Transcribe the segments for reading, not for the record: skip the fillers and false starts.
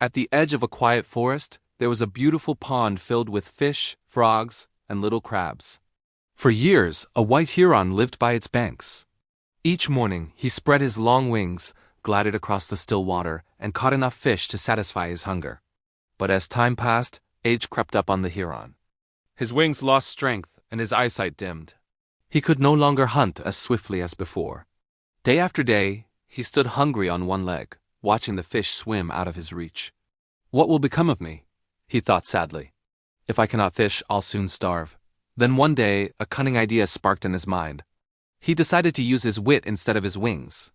At the edge of a quiet forest, there was a beautiful pond filled with fish, frogs, and little crabs. For years, a white heron lived by its banks. Each morning, he spread his long wings, glided across the still water, and caught enough fish to satisfy his hunger. But as time passed, age crept up on the heron. His wings lost strength, and his eyesight dimmed. He could no longer hunt as swiftly as before. Day after day, he stood hungry on one leg, watching the fish swim out of his reach. "What will become of me?" he thought sadly. "If I cannot fish, I'll soon starve." Then one day, a cunning idea sparked in his mind. He decided to use his wit instead of his wings.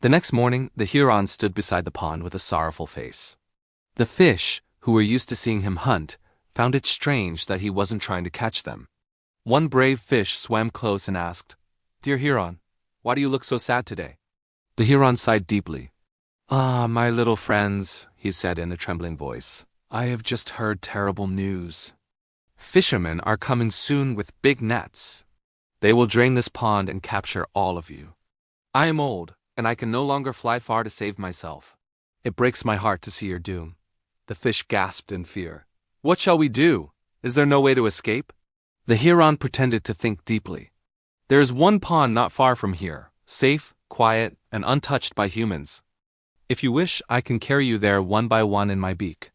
The next morning, the heron stood beside the pond with a sorrowful face. The fish, who were used to seeing him hunt, found it strange that he wasn't trying to catch them. One brave fish swam close and asked, "Dear heron, why do you look so sad today?" The heron sighed deeply. "Ah, my little friends," he said in a trembling voice, "I have just heard terrible news. Fishermen are coming soon with big nets. They will drain this pond and capture all of you. I am old, and I can no longer fly far to save myself. It breaks my heart to see your doom." The fish gasped in fear. "What shall we do? Is there no way to escape?" The heron pretended to think deeply. "There is one pond not far from here, safe, quiet, and untouched by humans. If you wish, I can carry you there one by one in my beak.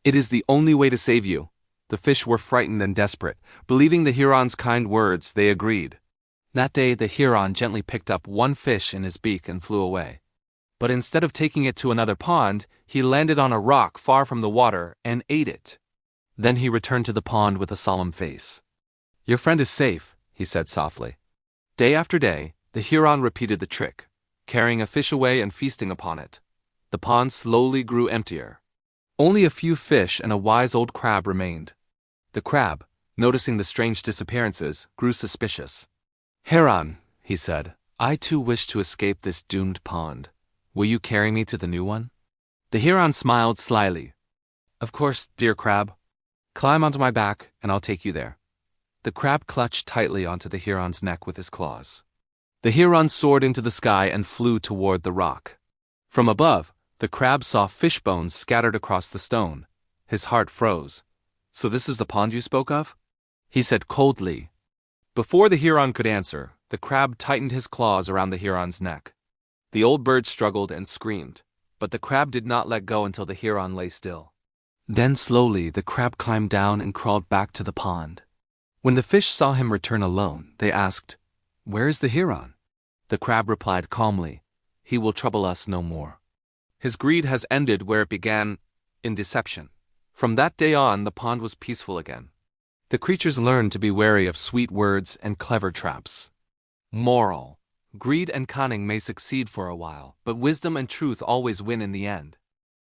It is the only way to save you." The fish were frightened and desperate. Believing the heron's kind words, they agreed. That day, the heron gently picked up one fish in his beak and flew away. But instead of taking it to another pond, he landed on a rock far from the water and ate it. Then he returned to the pond with a solemn face. "Your friend is safe," he said softly. Day after day, the heron repeated the trick, carrying a fish away and feasting upon it. The pond slowly grew emptier. Only a few fish and a wise old crab remained. The crab, noticing the strange disappearances, grew suspicious. "Heron," he said, "I too wish to escape this doomed pond. Will you carry me to the new one?" The heron smiled slyly. "Of course, dear crab. Climb onto my back, and I'll take you there." The crab clutched tightly onto the heron's neck with his claws. The heron soared into the sky and flew toward the rock. From above, the crab saw fish bones scattered across the stone. His heart froze. "So this is the pond you spoke of?" he said coldly. Before the heron could answer, the crab tightened his claws around the heron's neck. The old bird struggled and screamed, but the crab did not let go until the heron lay still. Then slowly the crab climbed down and crawled back to the pond. When the fish saw him return alone, they asked, "Where is the heron?" The crab replied calmly, "He will trouble us no more. His greed has ended where it began, in deception." From that day on, the pond was peaceful again. The creatures learned to be wary of sweet words and clever traps. Moral: greed and cunning may succeed for a while, but wisdom and truth always win in the end.